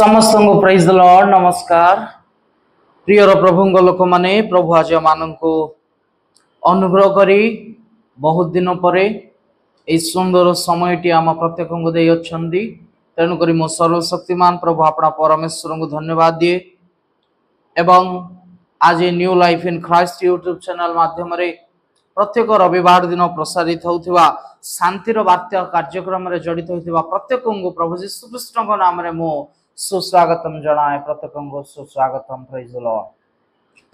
समस्त को praise the Lord नमस्कार प्रियर प्रभु लोक माने प्रभु आज मान को अनुग्रह करी बहुत दिन पर ए सुंदर समयटी आम प्रत्येक को दे अच्छी तेणुक मो सर्वशक्तिमान प्रभु अपना परमेश्वर को धन्यवाद दिए एवं आज new life in Christ YouTube channel माध्यम प्रत्येक रविवार दिन प्रसारित होता शांतिर वार्ता कार्यक्रम में जड़ित होता प्रत्येक को प्रभु यीशु कृष्ण नाम रे मो सुस्वागतम जनाए प्रत्येक को सुस्वागतम प्रेज द लॉर्ड।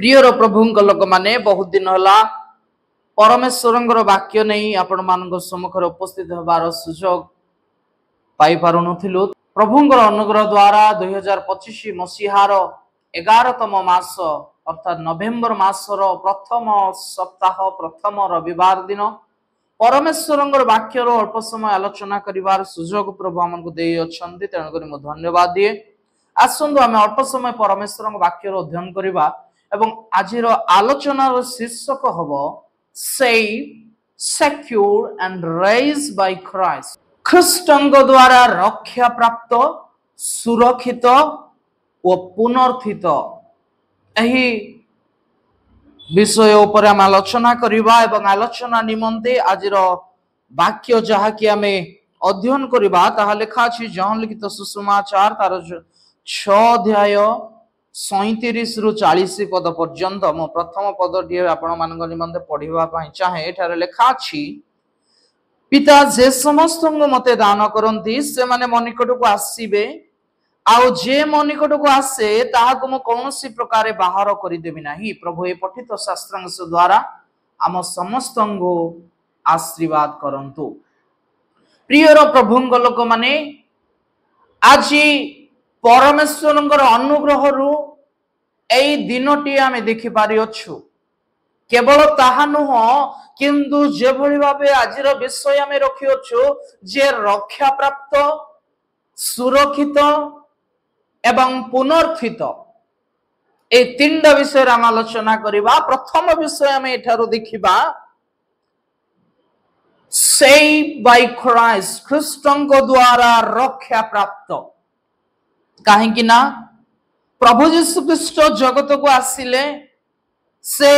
प्रियर प्रभु लोक माने बहुत दिन होला परमेश्वर वाक्य नहीं आपण मान सम्मुख उपस्थित होबार सुजोग पाई पारु नथिलु। प्रभुंकर अनुग्रह द्वारा 2025 मसीहार 11तम मास अर्थात नवेम्बर मासर प्रथम सप्ताह प्रथम रविवार दिन परमेश्वर वाक्यर अल्प समय आलोचना करिवार सुजोग प्रभु आमको दे अछंती तेणुक मो धन्यवाद दिए। आसंतु आम अल्प समय परमेश्वर वाक्यर अध्ययन करिबा एवं आजिर आलोचनार शीर्षक हबो save secured and raised by Christ. ख्रीष्टଙ୍କ द्वारा रक्षा प्राप्त सुरक्षित व पुनर्थित एही विषय उपर आम आलोचना करिबा एवं आलोचना निमंते आजिर वाक्य जहा कि आमे अध्ययन करिबा ताहा लेखा अछि जहन लिखित सुसमाचार तार 6 अध्याय 37 रु 40 पद पर्यंत मो प्रथम पदटी आपण मानक निमंते पढिबा पई चाहे एठारे लेखा अछि पिता जे समस्त मते दान करंती से माने मो निकट को आसीबे आउ जे मो निकट को आसे ताहाको मो कौनसी प्रकारे बाहर करि देबि नाही। प्रभु ए पठित शास्त्रांश द्वारा आम समस्त को आशीर्वाद करंतु। प्रियर प्रभुंग लोक माने आज परमेश्वरंकर अनुग्रह रु एई दिनटी आमे देखि पारि अछु। केवल ताहा नुह किंतु जे भली भाबे आजिर विषय आमे रखि अछु जे रक्षा प्राप्त सुरक्षित एवं पुनर्थित ए तीनटा विषय आम आलोचना करिबा। प्रथम विषय आमे एठारो देखिबा सेव बाय क्राइस्ट ख्रीष्टଙ୍କ द्वारा रक्षा प्राप्त। काहे कि ना प्रभु यीशु ख्रीष्ट जगत को आसिले से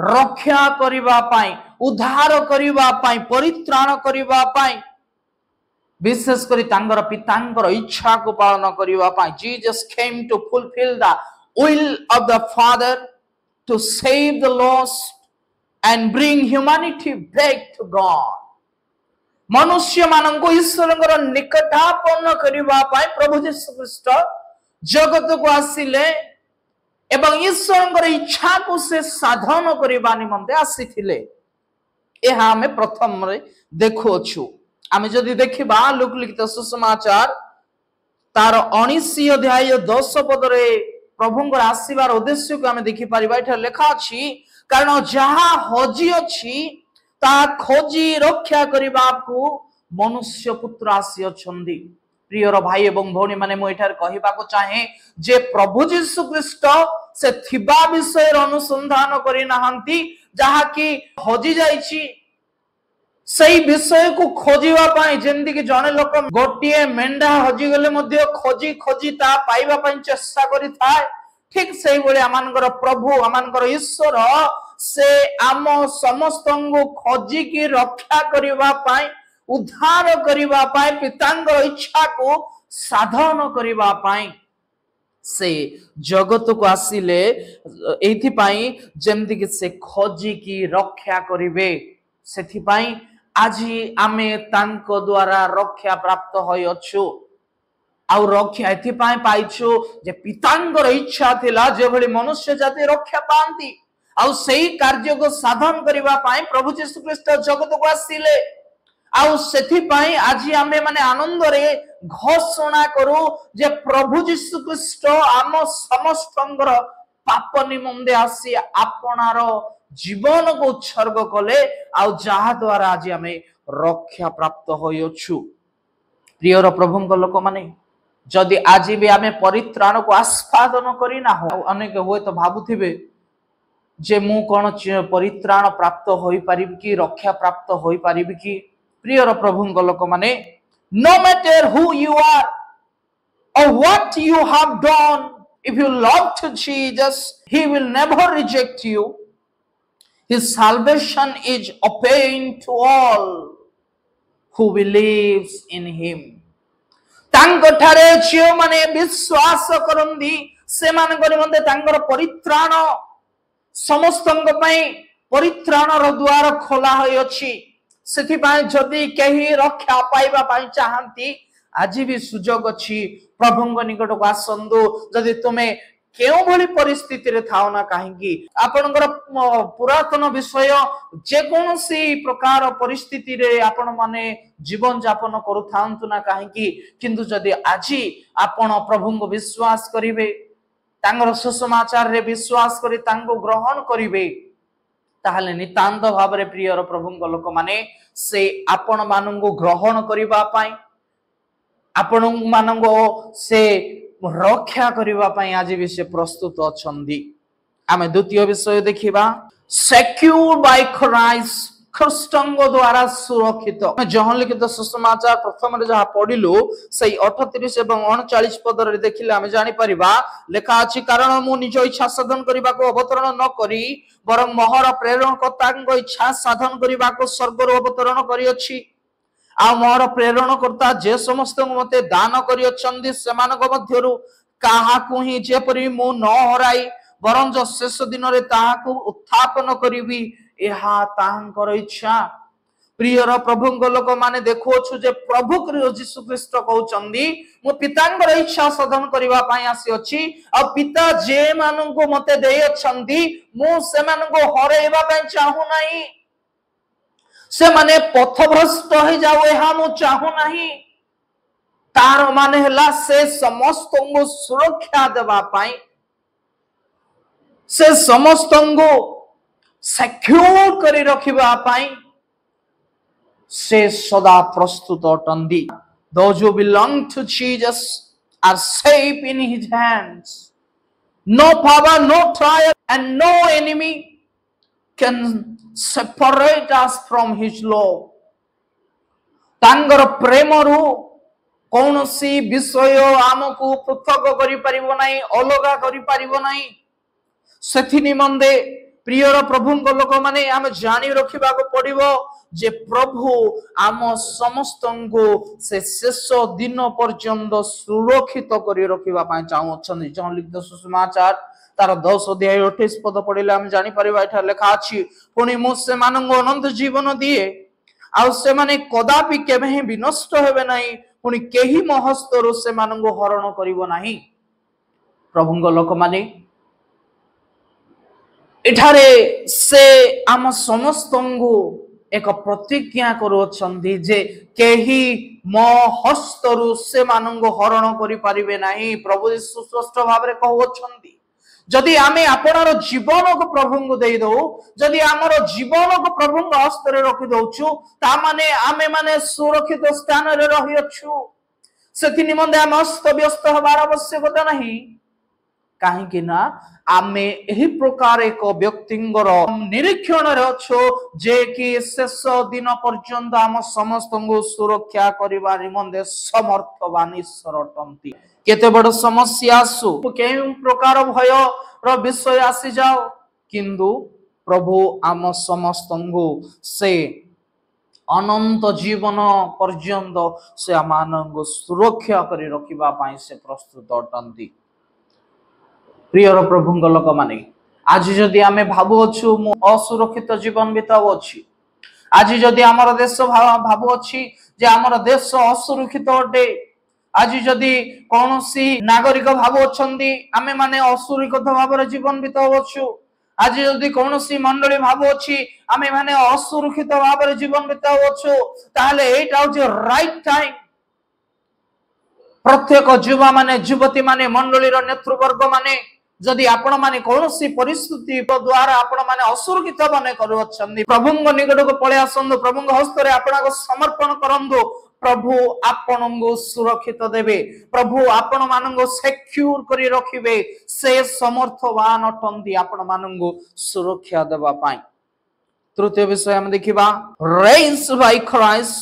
रक्षा करिबा पाई उद्धार करिबा पाई परित्राण करिबा पाई विशेष करी तांगर पितांकर इच्छा को पालन करिबा पाई Jesus came to fulfil the will of the father to save the lost and bring humanity back to God. मनुष्य माननको ईश्वरଙ୍କର निकटापन्न करिबा पाई प्रभु यीशु ख्रीष्ट जगत को आसिले एवं ईश्वरଙ୍କର इच्छा को से साधन करिबा निमंते आसीथिले। एहा हमें प्रथम रे देखो छु। आमे जदि देखिबा लूक लिखित सुसमाचार तार 19 अध्याय 10 पद रे प्रभुंकर आसीबार उद्देश्य को आमे देखि परिबा। एठा लेखा अछि कारण जहा हजी अछि ता खोजी रक्षा करिबा को मनुष्य पुत्र आसी अछंदी। प्रियर भाई एवं भौणी माने मो एठार कहिबा को चाहे जे प्रभु यीशु ख्रीष्ट से थिबा विषय अनुसंधान करि नाहंती जहा कि हजी जाईछि सही विषय को खोजिबा पाई जेंदी कि जने लोक गोटिए मेंढा हजी गले मध्य खोजी खोजी ता पाइबा पाई चेष्टा करि थाए ठीक सही बोले आमानकर प्रभु आमानकर ईश्वर से आम समस्त को खोजी की रक्षा करिबा पाई उद्धार करिबा पाई पितांगर इच्छा को साधन करिबा पाई से जगत को आसिले एथि पाई जेंदी कि से खोजी की रक्षा करिवे सेथि पाई आज आमे तांको द्वारा रक्षा प्राप्त होय अछु। आउ रक्षा एथि पाई पाइछु जे पितांगर इच्छा थिला जे भली मनुष्य जाति रक्षा पांती आउ सेही कार्य को साधन करिबा पाई प्रभु यीशु ख्रीष्ट जगत को आसिले। आउ सेथि पाई आज आमे माने आनंद रे घोषणा करू जे प्रभु यीशु ख्रीष्ट आम समस्तंगर पाप निमंदे आसी आपनार जीवन को उत्सर्ग कले आउ जहा द्वारा आज आमे रक्षा प्राप्त होयछु। प्रियर प्रभुंक लोक माने जदि आज भी आमे परित्राण को आस्वादन करी ना हो अनेक होय तो भाबुथिबे जे मु कोन परित्राण प्राप्त होई परिबि कि रक्षा प्राप्त होई परिबि कि। प्रियर प्रभुंक लोक माने no matter who you are or what you have done. If you love to Jesus, He will never reject you. His salvation is open to all who believes in Him. ତାଙ୍କଠାରେ ଯେଉଁମାନେ ବିଶ୍ୱାସ କରନ୍ତି ସେମାନଙ୍କ ନିମନ୍ତେ ତାଙ୍କର ପରିତ୍ରାଣ ସମସ୍ତଙ୍କ ପାଇଁ ପରିତ୍ରାଣର ଦ୍ୱାର ଖୋଲା ହୋଇଅଛି। ସେଥିପାଇଁ ଯଦି କେହି ରକ୍ଷା ପାଇବା ପାଇଁ ଚାହାନ୍ତି ଆଜି ବି ସୁଯୋଗ ଅଛି, ପ୍ରଭୁଙ୍କ ନିକଟକୁ ଆସନ୍ତୁ। ଯଦି ତୁମେ କେଉଁଭଳି ପରିସ୍ଥିତିରେ ଥାଅ ନା କାହିଁକି, ଆପଣଙ୍କର ପୁରାତନ ବିଷୟ ଯେକୌଣସି ପ୍ରକାର ପରିସ୍ଥିତିରେ ଆପଣ ମାନେ ଜୀବନ ଯାପନ କରୁଥାନ୍ତୁ ନା କାହିଁକି, କିନ୍ତୁ ଯଦି ଆଜି ଆପଣ ପ୍ରଭୁଙ୍କୁ ବିଶ୍ୱାସ କରିବେ, ତାଙ୍କର ସୁସମାଚାରରେ ବିଶ୍ୱାସ କରି ତାଙ୍କୁ ଗ୍ରହଣ କରିବେ, ତାହେଲେ ନିତାନ୍ତ ଭାବରେ ପ୍ରିୟର ପ୍ରଭୁଙ୍କ ଲୋକମାନେ ସେ ଆପଣ ମାନଙ୍କୁ ଗ୍ରହଣ କରିବା ପାଇଁ, ଆପଣ ମାନଙ୍କୁ ସେ ରକ୍ଷା କରିବା ପାଇଁ ଆଜି ବି ସେ ପ୍ରସ୍ତୁତ ଅଛନ୍ତି। ଆମେ ଦ୍ୱିତୀୟ ବିଷୟ ଦେଖିବା, ସେକ୍ୟୁର୍ଡ ବାଇ କ୍ରାଇଷ୍ଟ, ଖ୍ରୀଷ୍ଟଙ୍କ ଦ୍ୱାରା ସୁରକ୍ଷିତ। ଜହନ ଲିଖିତ ସୁସମାଚାର ପ୍ରଥମରେ ଯାହା ପଢିଲୁ ସେଇ 38 ଏବଂ 39 ପଦରେ ଦେଖିଲେ ଆମେ ଜାଣିପାରିବା, ଲେଖା ଅଛି, କାରଣ ମୁଁ ନିଜ ଇଚ୍ଛା ସାଧନ କରିବାକୁ ଅବତରଣ ନ କରି ବରଂ ମୋହର ପ୍ରେରଣକର୍ତ୍ତାଙ୍କ ଇଚ୍ଛା ସାଧନ କରିବାକୁ ସ୍ୱର୍ଗରୁ ଅବତରଣ କରିଅଛି। ଆଉ ମୋର ପ୍ରେରଣକର୍ତ୍ତା ଯେ ସମସ୍ତଙ୍କୁ ମତେ ଦାନ କରିଅଛନ୍ତି ସେମାନଙ୍କ ମଧ୍ୟରୁ କାହାକୁ ହିଁ ଯେପରି ମୁଁ ନ ହରାଇ ବରଂ ଶେଷ ଦିନରେ ତାହାକୁ ଉତ୍ଥାପନ କରିବି, ଏହା ତାହାଙ୍କର ଇଚ୍ଛା। ପ୍ରିୟର ପ୍ରଭୁଙ୍କ ଲୋକମାନେ ଦେଖୁଅଛୁ ଯେ ପ୍ରଭୁ ଯୀଶୁ ଖ୍ରୀଷ୍ଟ କହୁଛନ୍ତି, ମୁଁ ପିତାଙ୍କର ଇଚ୍ଛା ସାଧନ କରିବା ପାଇଁ ଆସିଅଛି, ଆଉ ପିତା ଯେମାନଙ୍କୁ ମତେ ଦେଇଅଛନ୍ତି ମୁଁ ସେମାନଙ୍କୁ ହରେଇବା ପାଇଁ ଚାହୁଁନାହିଁ। ସେମାନେ ପଥଭ୍ରଷ୍ଟ ହେଇଯାଉ ଏହା ମୁଁ ଚାହୁଁନାହିଁ। ତାର ମାନେ ହେଲା ସେ ସମସ୍ତଙ୍କୁ ସୁରକ୍ଷା ଦେବା ପାଇଁ, ସେ ସମସ୍ତଙ୍କୁ ସେକ୍ୟୁର କରି ରଖିବା ପାଇଁ ସେ ସଦା ପ୍ରସ୍ତୁତ ଅଟନ୍ତି। Those who belong to Jesus are safe in His hands. No power, no trial, and no enemy can separate us from His love. ତାଙ୍କର ପ୍ରେମରୁ କୌଣସି ବିଷୟ ଆମକୁ ପୃଥକ କରିପାରିବ ନାହିଁ, ଅଲଗା କରିପାରିବ ନାହିଁ। ସେଥି ନିମନ୍ତେ ପ୍ରିୟର ପ୍ରଭୁଙ୍କ ଲୋକମାନେ ଆମେ ଜାଣି ରଖିବାକୁ ପଡିବ ଯେ ପ୍ରଭୁ ଆମ ସମସ୍ତଙ୍କୁ ସେ ଶେଷ ଦିନ ପର୍ଯ୍ୟନ୍ତ ସୁରକ୍ଷିତ କରି ରଖିବା ପାଇଁ ଚାହୁଁଅଛନ୍ତି। ଜହନ ଲିଖିତ ସୁସମାଚାର ତାର 10 ଅଧ୍ୟାୟ 28 ପଦ ପଢିଲେ ଆମେ ଜାଣିପାରିବା, ଏଠାରେ ଲେଖା ଅଛି, ପୁଣି ମୁଁ ସେମାନଙ୍କୁ ଅନନ୍ତ ଜୀବନ ଦିଏ, ଆଉ ସେମାନେ କଦାପି କେବେ ହିଁ ବିନଷ୍ଟ ହେବେ ନାହିଁ, ପୁଣି କେହି ମୋ ହସ୍ତରୁ ସେମାନଙ୍କୁ ହରଣ କରିବ ନାହିଁ। ପ୍ରଭୁଙ୍କ ଲୋକମାନେ ଏଠାରେ ସେ ଆମ ସମସ୍ତଙ୍କୁ ଏକ ପ୍ରତିଜ୍ଞା କରୁଅଛନ୍ତି ଯେ କେହି ମୋ ହସ୍ତରୁ ସେମାନଙ୍କୁ ହରଣ କରିପାରିବେ ନାହିଁ। ପ୍ରଭୁ ଯୀଶୁ ସ୍ପଷ୍ଟ ଭାବରେ କହୁଅଛନ୍ତି, ଯଦି ଆମେ ଆପଣର ଜୀବନକୁ ପ୍ରଭୁଙ୍କୁ ଦେଇଦଉ, ଯଦି ଆମର ଜୀବନକୁ ପ୍ରଭୁଙ୍କ ହସ୍ତରେ ରଖି ଦଉଛୁ, ତାମାନେ ଆମେ ମାନେ ସୁରକ୍ଷିତ ସ୍ଥାନରେ ରହିଅଛୁ। ସେଥି ନିମନ୍ତେ ଆମେ ଅସ୍ତବ୍ୟସ୍ତ ହେବାର ଆବଶ୍ୟକତା ନାହିଁ। କାହିଁକି ନା ଆମେ ଏହି ପ୍ରକାର ଏକ ବ୍ୟକ୍ତିଙ୍କର ନିରୀକ୍ଷଣରେ ଅଛୁ ଯେ କି ଶେଷ ଦିନ ପର୍ଯ୍ୟନ୍ତ ଆମ ସମସ୍ତଙ୍କୁ ସୁରକ୍ଷା କରିବା ନିମନ୍ତେ ସମର୍ଥବାନ ଈଶ୍ୱର ଅଟନ୍ତି। କେତେ ବଡ଼ ସମସ୍ୟା ଆସୁ, କେଉଁ ପ୍ରକାର ଭୟର ବିଷୟ ଆସିଯାଉ, କିନ୍ତୁ ପ୍ରଭୁ ଆମ ସମସ୍ତଙ୍କୁ ସେ ଅନନ୍ତ ଜୀବନ ପର୍ଯ୍ୟନ୍ତ ସେ ଆମମାନଙ୍କୁ ସୁରକ୍ଷା କରି ରଖିବା ପାଇଁ ସେ ପ୍ରସ୍ତୁତ ଅଟନ୍ତି। ପ୍ରିୟର ପ୍ରଭୁଙ୍କ ଲୋକମାନେ, ଆଜି ଯଦି ଆମେ ଭାବୁଅଛୁ ମୁଁ ଅସୁରକ୍ଷିତ ଜୀବନ ବିତାଉଅଛି, ଆଜି ଯଦି ଆମର ଦେଶ ଭାବୁଅଛି ଯେ ଆମର ଦେଶ ଅସୁରକ୍ଷିତ ଅଟେ, ଆଜି ଯଦି କୌଣସି ନାଗରିକ ଭାବୁଅଛନ୍ତି ଆମେ ମାନେ ଅସୁରକ୍ଷିତ ଭାବରେ ଜୀବନ ବିତାଉଅଛୁ, ଆଜି ଯଦି କୌଣସି ମଣ୍ଡଳୀ ଭାବୁଅଛି ଆମେ ମାନେ ଅସୁରକ୍ଷିତ ଭାବରେ ଜୀବନ ବିତାଉଅଛୁ, ତାହେଲେ ଏଇଟା ହଉଛି ରାଇଟ ଟାଇମ। ପ୍ରତ୍ୟେକ ଯୁବା ମାନେ, ଯୁବତୀ ମାନେ, ମଣ୍ଡଳୀର ନେତୃବର୍ଗ ମାନେ, ଯଦି ଆପଣ ମାନେ କୌଣସି ପରିସ୍ଥିତି ଦ୍ୱାରା ଆପଣ ମାନେ ଅସୁରକ୍ଷିତ ମନେ କରୁଅଛନ୍ତି, ପ୍ରଭୁଙ୍କ ନିକଟକୁ ପଳେଇ ଆସନ୍ତୁ, ପ୍ରଭୁଙ୍କ ହସ୍ତରେ ଆପଣଙ୍କୁ ସମର୍ପଣ କରନ୍ତୁ। ପ୍ରଭୁ ଆପଣଙ୍କୁ ସୁରକ୍ଷିତ ଦେବେ, ପ୍ରଭୁ ଆପଣ ମାନଙ୍କୁ ସେକ୍ୟୁର କରି ରଖିବେ। ସେ ସମର୍ଥବାନ ଅଟନ୍ତି ଆପଣ ମାନଙ୍କୁ ସୁରକ୍ଷା ଦେବା ପାଇଁ। ତୃତୀୟ ବିଷୟ ଆମେ ଦେଖିବା, ରେଇଜ୍ଡ ବାଇ କ୍ରାଇଷ୍ଟ,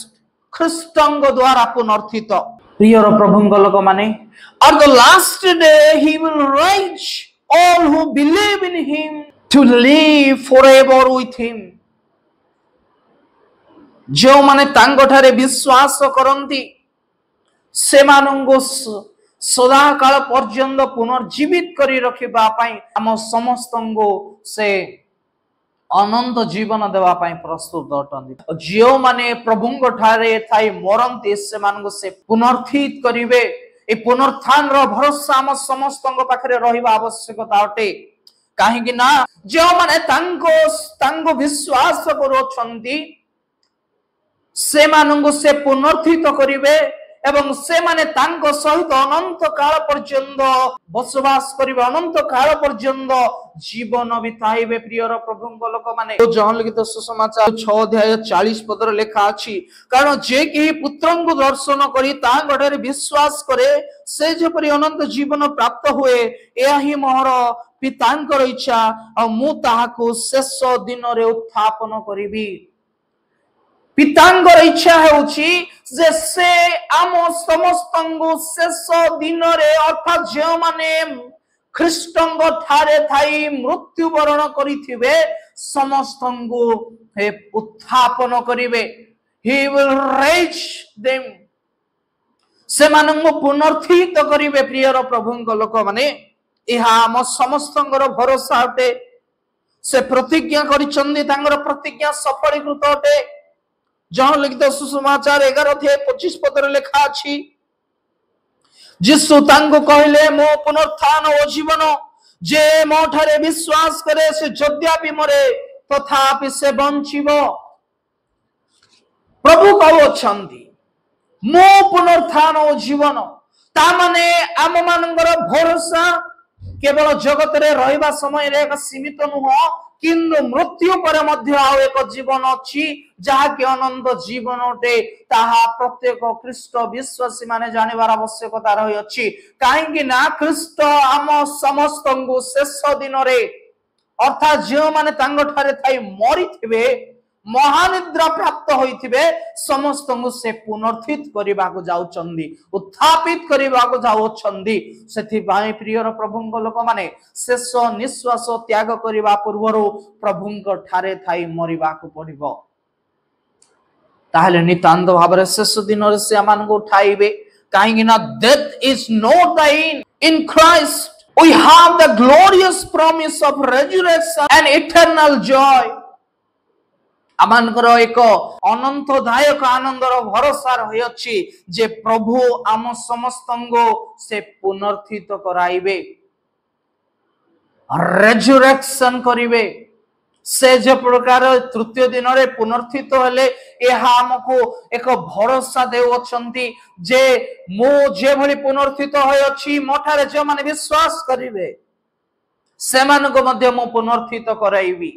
ଖ୍ରୀଷ୍ଟଙ୍କ ଦ୍ୱାରା ପୁନର୍ଥିତ। प्रियर प्रभुଙ୍କ ଲୋକମାନେ, at the last day he will raise all who believe in him to live forever with him. जो माने तांगो ठारे विश्वास करंती सेमानंगो सदा काल पर्यंत पुनर्जीवित करी रखिबा पई हम समस्तंगो से अनंत जीवन देवा पई प्रस्तुत अटंती। जो माने प्रभुଙ୍କ ठारे थाई मरंती सेमानंगो से पुनर्थित करिवे। ए पुनरुत्थान रो भरोसा हम समस्तंगो पाखरे रहिबा आवश्यकता अटे। काहे कि ना जो माने तांगो विश्वास करूछंती सेमानंगो से पुनर्थित करिवे एवं से माने तांको सहित अनंत काल पर्यंत बसवास करिवे, अनंत काल पर्यंत जीवन बिताइबे। प्रियर प्रभुଙ୍କ लोक माने जहन लिखित सुसमाचार 6 अध्याय 40 पदर लेखा अछि, कारण जे केही पुत्रंको दर्शन करी तांको ठारे विश्वास करे से जेपरि अनंत जीवन प्राप्त हुए, एहा ही मोर पितांकर इच्छा आ मु ताहाको शेष दिन रे उत्थापन करिबी। पितांकर इच्छा हेउछि जे से आम समस्तंगो शेष दिन रे अर्थात जे माने ख्रीष्टंग ठारे थाई मृत्युवरण करिथिबे समस्तंगो हे उत्थापन करिवे। he will raise them, से मानंगो पुनर्थित करिवे। प्रियर प्रभुଙ୍କ लोक माने एहा आम समस्तंगर भरोसा अटे। से प्रतिज्ञा करिचंदी, तांगर प्रतिज्ञा सफलीकृत अटे। जहन लिखित सुसमाचार 11 अध्याय 25 पदर लेखा अछि, जिसु तांको कहले मो पुनरुत्थान ओ जीवन, जे मो ठारे विश्वास करे से यद्यपि मरे तथापि से बंचिबो। प्रभु कहउछंती मो पुनरुत्थान ओ जीवन, ता माने आम मानंगर भरोसा केवल जगत रे रहिबा समय रे एक सीमित नुह, किंतु मृत्यु पर मध्य आउ एक जीवन अछि जहा के अनंत जीवन अटे। ताहा प्रत्येक ख्रीष्ट विश्वासी माने जानिबार आवश्यकता रहि अछि। काहेकि ना ख्रीष्ट आम समस्तंगु शेष दिन रे अर्थात जे माने तांग ठारे थाई मरिथिबे, महानिद्रा प्राप्त होइथिबे, समस्तंगु से पुनर्थित करिबाको जाउचंदी, उत्थापित करिबाको जाउचंदी। सेथि भाई प्रियर प्रभुଙ୍କ लोक माने शेष निश्वास त्याग करिबा पूर्वरु प्रभुଙ୍କ ठारे थाई मरिबाको पड़िबो। ताहले नितांत भाबरे शेष दिन रे से आमानकु उठाइबे। काहेकि ना death is not the end. In Christ we have the glorious promise of resurrection and eternal joy. आमानकर एक अनंतदायक आनंदर भरोसा रही अछि जे प्रभु आम समस्तंगो से पुनर्थित कराइबे, रेजुरेक्शन करिवे। से जे प्रकार तृतीय दिन रे पुनर्थित हेले एहा हमको एक भरोसा देउछंती जे मो जे भली पुनर्थित होय अछि मोठारे जे माने विश्वास करिवे सेमानको मध्ये मो पुनर्थित कराइबी।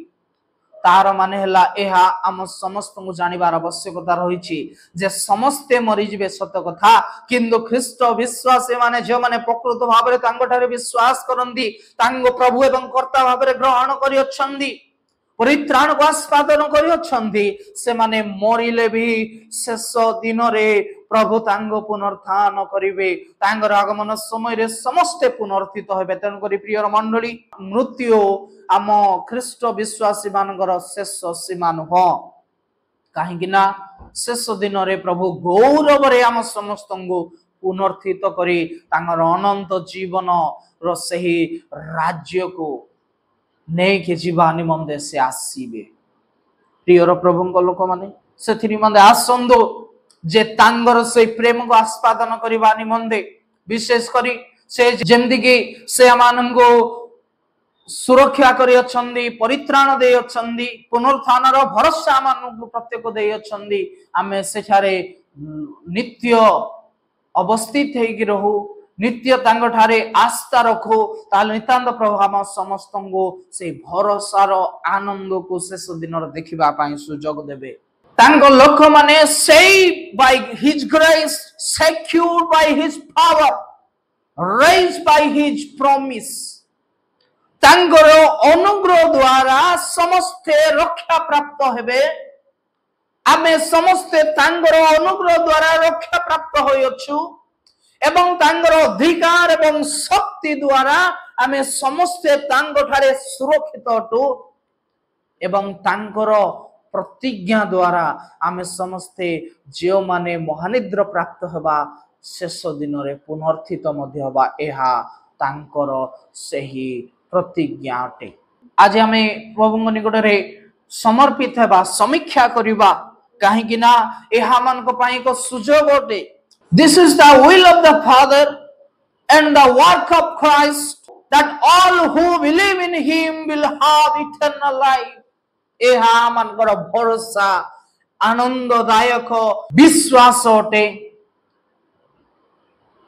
तार माने हला एहा आम समस्त को जानिबार आवश्यकता रहिछि जे समस्ते मरिजिबे सत्य कथा, किंतु ख्रीष्ट विश्वासी माने जे माने प्रकृत भाबरे तांगो ठारे विश्वास करंदी, तांगो प्रभु एवं कर्ता भाबरे ग्रहण करि अछंदी, परित्राण को आस्वादन करि अछंदी, से माने मरिले भी शेष दिन रे प्रभु तांगो पुनरुत्थान करिवे। तांगर आगमन समय रे समस्ते पुनर्थित हेबे। तेन करि प्रिय मंडली, मृत्यु आम ख्रीष्ट विश्वासी मानकर शेष सीमा नुह। काहेकि ना शेष दिन रे प्रभु गौरव रे आम समस्त को पुनर्थित करी तांगर अनंत जीवन रो सही राज्य को नहीं के जीवा निमंदे से आसीबे। प्रियर प्रभुଙ୍କ लोक माने सेथि निमंदे आसंदो जे तांगर से प्रेम को आस्वादन करिबा निमंदे, विशेष करी से जेमदि कि से आमानंगो सुरक्षा करि अछंदी, परित्राण दे अछंदी, पुनरुत्थान रो भरोसा आमानंगो प्रत्येक दे अछंदी। आमे सेठारे नित्य अवस्थित हेकि रहू, नित्य तांग ठारे आस्था रखो, ताले नितांत प्रभाव समस्तंगो से भरोसा रो आनंद को शेष दिन रे देखिबा पई सुजोग देबे। तांग लोक माने saved by his grace, secured by his power, raised by his promise। तांगर अनुग्रह द्वारा समस्ते रक्षा प्राप्त हेबे। आमे समस्ते तांगर अनुग्रह द्वारा रक्षा प्राप्त होयछु। एवं तांगर अधिकार एवं शक्ति द्वारा आमे समस्ते तांग ठारे सुरक्षित अटु एवं तांकर प्रतिज्ञा द्वारा आमे समस्ते जो माने महानिद्र प्राप्त होबा शेष दिन रे पुनर्थित मध्य होबा एहा तांकर सही प्रतिज्ञा अटे। आज आमे प्रभु निकट रे समर्पित हेबा समीक्षा करिबा काहे कि ना एहा मान को पाई को सुजोग अटे। This is the will of the Father and the work of Christ that all who believe in him will have eternal life। एहा मानकर भरोसा आनंददायक विश्वास अटे,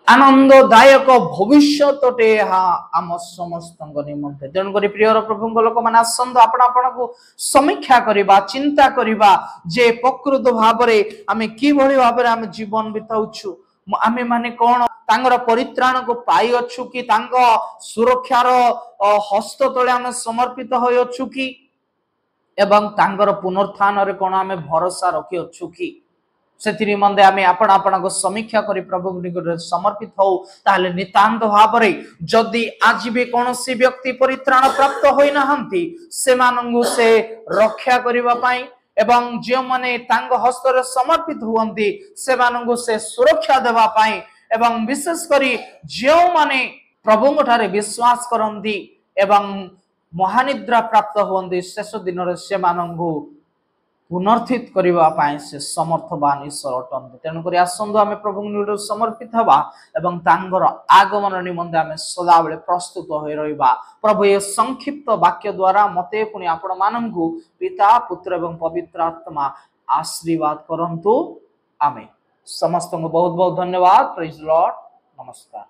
आनंददायक भविष्य अटे एहा आम समस्तଙ୍କ निमंते। तेणु करी प्रिय प्रभुଙ୍କ लोक मान आसंद आपण आपनको समीक्षा करिबा चिंता करिबा जे प्रकृत भाबरे आमे की भली भाबरे आमे जीवन बिताउछु, आमे माने कोन तांगर परित्राण को पाई अछु कि तांग सुरक्षार हस्त तळे आमे समर्पित होय अछु कि एवं तांगर पुनरुत्थान रे कोन आमे भरोसा रखि अछु कि सेति निमंते आमे आपण आपनको समीक्षा करि प्रभु निकट समर्पित हो। ताले नितांत भाबरे जदि आज भी कोनोसी व्यक्ति परित्राण प्राप्त होई नाहंती से मानंगु से रक्षा करिबा पई एवं जे माने तांग हस्त रे समर्पित हुवंती से मानंगु से सुरक्षा देबा पई एवं विशेष करी जे माने प्रभु ठारे विश्वास करंती एवं महानिद्रा प्राप्त हुवंती शेष दिन रे से मानंगु पुनर्थित करिबा पाए से समर्थवान ईश्वर अटंती। तेणु करी आसंदु आमे प्रभु निकट समर्पित हबा एवं तांगर आगमन निमंते आमे सदा बेले प्रस्तुत होई रहिबा। प्रभु ये संक्षिप्त वाक्य द्वारा मते पुनि आपण मानंगु पिता पुत्र एवं पवित्र आत्मा आशीर्वाद करंतु। आमेन। समस्त को बहुत बहुत धन्यवाद। Praise Lord. नमस्कार।